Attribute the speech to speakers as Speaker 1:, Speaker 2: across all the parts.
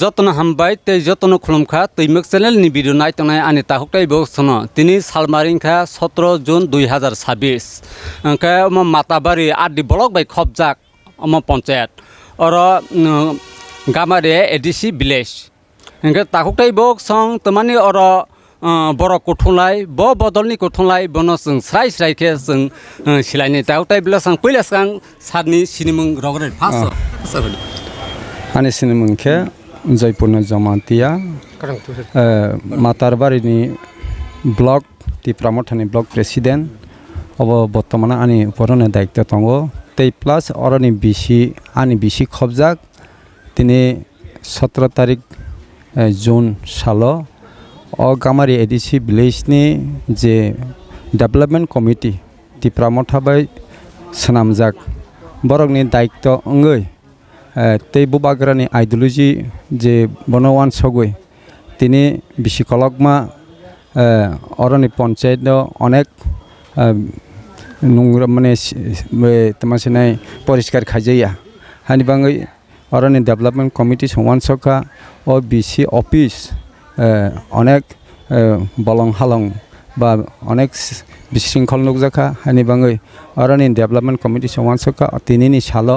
Speaker 1: যতन हामबाय तै जतन खुलुमखा तैमक चैनेलनि भिडिअ नायतंनाय आंनि ताहुकटाय बक्सनो तिनि सालमारिंखा 17 जुन 2026 अंका माताबारि आदि ब्लक बाय खबजाक पंचायत और गामारे एडिसी विलेज अंका ताहुकटाय बक्सं तमानि और बर' गथंलाय बदलनि गथंलाय बनो जों स्राय स्रायखे जों सिलायनि ताहुकटाय बिलासां पैलासां सारनि सिनिमुं रगरे फास
Speaker 2: आंनि सिनिमुंखे जयपुरन जमातिया मातारबारिनि ब्लक तिप्रामथानि ब्लक प्रेसिडेंट अब बर्तमान आंनि उपरनो दायित्व दङ तै प्लास अरनि आंनि बिसि खबजाक दिनै 17 तारिख जुन सालो गामारि एडिसी विलेजनि जे डेभलपमेंट कमिटी तिप्रामथाबाय सोनामजाक बरकनि दायित्व अंगै तै बुबाग्रानि आइडियोलॉजी जे बनवान सगै तिनि बिसिकलकमा अरनि पंचायत अनेक नंग्रा माने तमासिनाय परिष्कार खाजैया हानि बाङै अरनि डेभलपमेंट कमिटी संवान सखा ओ बिसि ऑफिस अनेक बलं हालं बा अनेक बिशृंखल नुकजाखा हानि बाङै अरनि डेभलपमेंट कमिटी संवान सखा तिनिनि सालो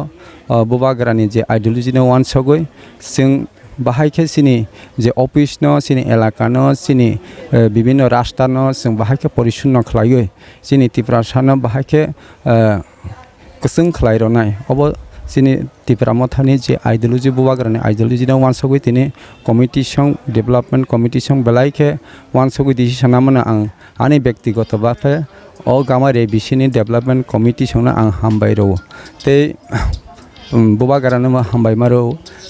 Speaker 2: बुबाग्रानि जे आइडियोलॉजी न वान सगै जों बाहायखे सिनि जे ऑफिस न सिनि एलाका न सिनि विभिन्न रास्ता न जों बाहायखे परिशुन्न खलायै सिनि तिप्रासान बाहायखे कसं खलायरनाय अब सिनि तिप्रामथानि जे आइडियोलॉजी बुबाग्रानि आइडियोलॉजी न वान सगै तिनि कमिटी सं डेभलपमेंट कमिटी सं बेलायखे वान सगै दिसि सानामोन आं आंनि व्यक्तिगत बाफे ओ गामारि बिसिनि डेभलपमेंट कमिटी संना आं हामबाय रौ तै बुबागारानो हामबाय मारो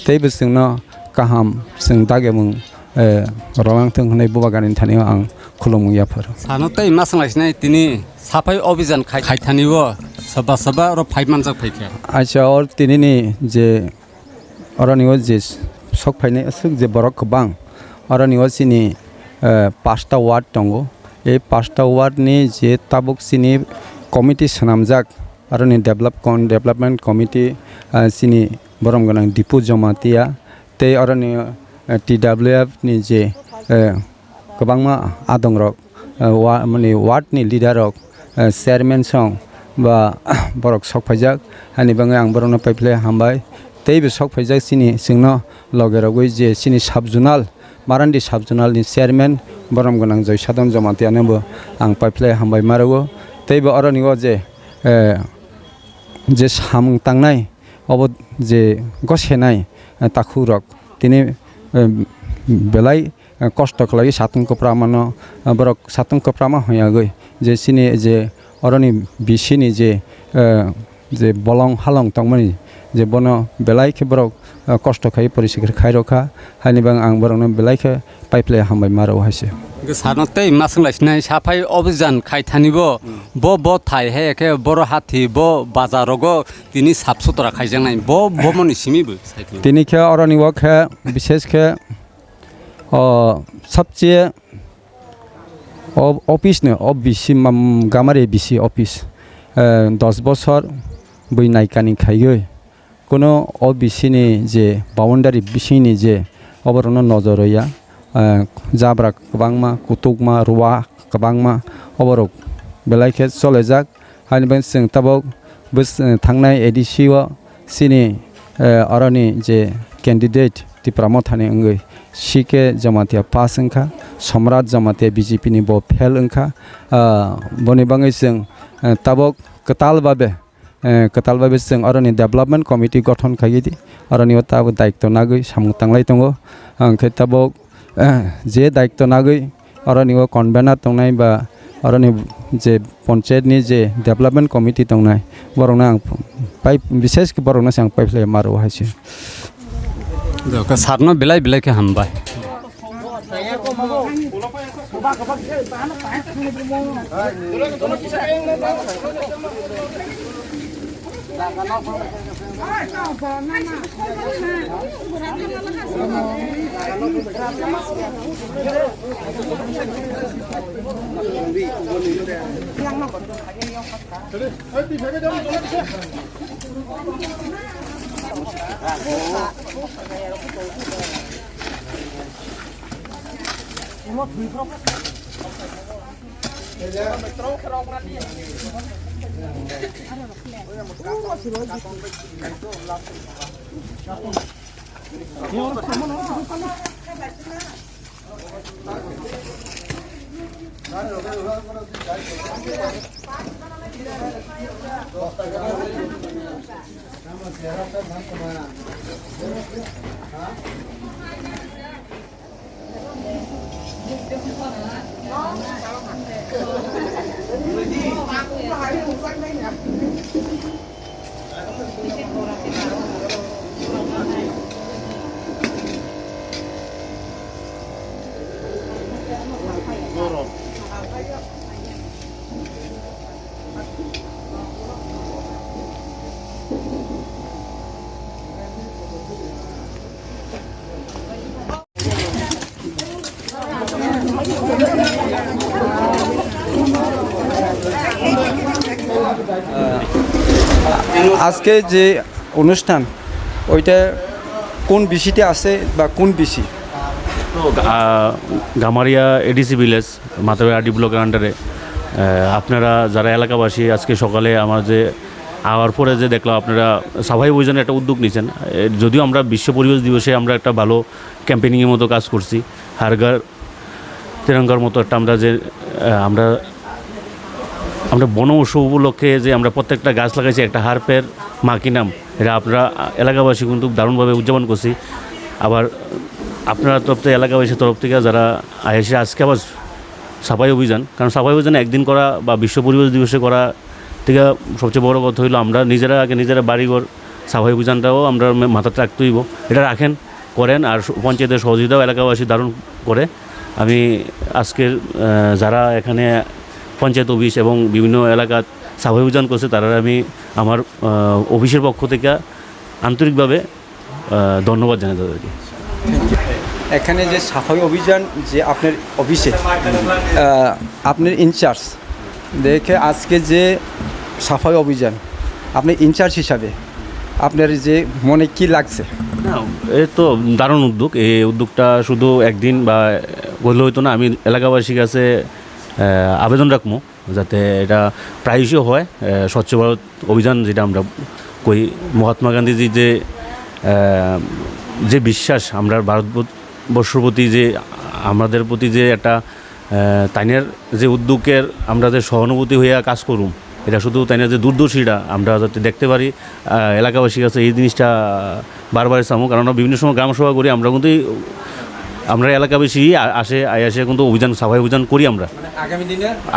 Speaker 2: तै बिसोंनो गाहाम जों दागेमुं रलांथों होननाय बुबागारनि थानायाव आं खुलुमैयाफोर
Speaker 1: सानोतै मा सोंलायसिनाय तिनि साफाय अभियान खायथानिबो सबा सबा र 5 मानजाक फैखे
Speaker 2: आच्छा और तिनिनि जे अरनिव जे सक फायनाय असुक जे बरक गोबां अरनिव सिनि 5टा वार्ड दङ ए 5टा वार्डनि जे ताबुक सिनि कमिटी सोनामजाक अरनि डेभलपमेंट कमिटी सिनि बरम गोनां दिपु जमातिया तै अरनि TWF नि जे गोबांमा आदंरक माने वार्डनि लिडारक चेयारमेन सं बा बरक सकफायजाक हानि बाङै आं बरनो पाइप्ले हामबाय तैबो सकफायजाक सिनि सिंनो लगेरावगै जे सिनि साबजुनाल मारान्डी साबजुनालनि चेयारमेन बरम गोनां जयसादन जमातियानोबो आं पाइप्ले हामबाय मारगो तैबो अरनिव जे सामुं तांनाय अब जे गसेनाय ताखुरक तिनि बेलाय कष्ट खलाय सातुं कप्रामानो बरक सातुं कप्रामा होयागै जे सिनि जे अरनि बिसिनि जे बलं हालं तंमनि जे बनो बेलायखे बरक कष्ट खाय परिसिखर खायरखा हानिबां आं बरनो बेलायखे पाइप्ले हामबाय मारो हायसे
Speaker 1: सानोतै मा सोंलायसिनाय साफाय अभियान खायथानिबो ब थाय हेके बर हाथि ब बाजारगो तिनि साफ सुथरा खायजांनाय ब मनि सिमिबो
Speaker 2: तिनिखे अरनिवखे विशेषखे सबसे ऑफिस ने बिसि गामारि बिसि ऑफिस 10 बছर बै नायकानि खायै कोनो बिसिनि जे बाउंडारि बिसिनि जे अबरनो नजरया जाब्रा गोबांमा कुतुकमा रुवा गोबांमा अबरक बेलायखे चलेजाक हानिबां जों ताबक थांनाय एडिसिव सिनि अरनि जे कैंडिडेट तिप्रामथानि अंगै सिके जमातिया पास अंखा सम्राट जमातिया BJP नि ब फेल अंखा बनि बाङै जों ताबक कतालबाबे जों अरनि डेभलपमेंट कमिटी गठन खायदि अरनि ताबो दायित्व नागै सामुं तांलाय दङ अंखे ताबक जे दायित्व नागै अरनि कन्वेनार दंनाय बा अरनि जे पंचायतनि जे डेभलपमेंट कमिटी दंनाय बरनो आं विशेष बरनो आं पाइप्ले मारो हायसे
Speaker 1: सारनो बेलायखे हामबाय
Speaker 2: আজকে যে অনুষ্ঠান ওইটা কোন বিষয়তে আছে বা কোন বিষয়?
Speaker 3: তো Gamaria ADC village Matabari RD ব্লকের আন্ডারে আপনারা যারা এলাকাবাসী আজকে সকালে আমার যে আওয়ার পরে যে দেখলাম আপনারা সাফাই অভিযানে একটা উদ্যোগ নিয়েছেন। যদিও আমরা বিশ্ব পরিবেশ দিবসে আমরা একটা ভালো ক্যাম্পেনিংয়ের মতো কাজ করছি, হারগার তেরঙ্গার মতো একটা আমরা বন উৎসব উপলক্ষে যে আমরা প্রত্যেকটা গাছ লাগাইছি, একটা হারপের মাকি নাম, এটা আপনারা এলাকাবাসী কিন্তু দারুণভাবে উদযাপন করছি। আবার আপনার তরফ থেকে এলাকাবাসীর তরফ থেকে যারা এসে আজকে আবার সাফাই অভিযান, কারণ সাফাই অভিযান একদিন করা বা বিশ্ব পরিবেশ দিবসে করা থেকে সবচেয়ে বড় কথা হইলো আমরা নিজেরা বাড়িঘর সাফাই অভিযানটাও আমরা মাথাতে রাখতে হইব। এটা রাখেন, করেন, আর পঞ্চায়েতের সহযোগিতাও এলাকাবাসী দারুণ করে। আমি আজকের যারা এখানে পঞ্চায়েত অফিস এবং বিভিন্ন এলাকার সাফাই অভিযান করছে তারা আমি আমার অফিসের পক্ষ থেকে আন্তরিকভাবে ধন্যবাদ জানাই তাদেরকে।
Speaker 2: এখানে যে সাফাই অভিযান যে আপনার অফিসে আপনার ইনচার্জ দেখে আজকে যে সাফাই অভিযান আপনি ইনচার্জ হিসাবে আপনার যে মনে কি লাগছে?
Speaker 3: না, এই তো দারুণ উদ্যোগ। এই উদ্যোগটা শুধু একদিন বা বললে হইতো না। আমি এলাকাবাসীর কাছে আবেদন রাখবো যাতে এটা প্রায়শই হয়। স্বচ্ছ ভারত অভিযান যেটা আমরা কই, মহাত্মা গান্ধীজির যে বিশ্বাস আমরা ভারতবর্ষের প্রতি, যে আমাদের প্রতি যে একটা তাইনের যে উদ্যোগের আমরা যে সহানুভূতি হইয়া কাজ করুম, এটা শুধু তাইনের যে দূরদর্শীরা আমরা যাতে দেখতে পারি এলাকাবাসীর কাছে এই জিনিসটা বারবার চামো। কারণ আমরা বিভিন্ন সময় গ্রামসভা করি, আমরা এলাকাবাসী আসে কিন্তু অভিযান সাফাই অভিযান করি আমরা।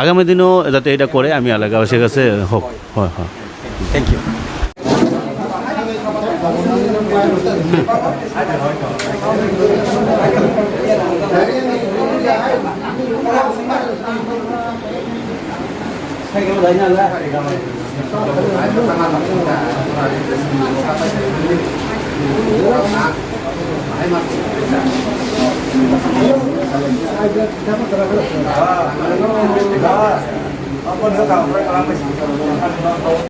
Speaker 3: আগামী দিনেও যাতে এটা করে আমি এলাকাবাসীর কাছে হোক। হয় হয়,
Speaker 2: থ্যাংক ইউ।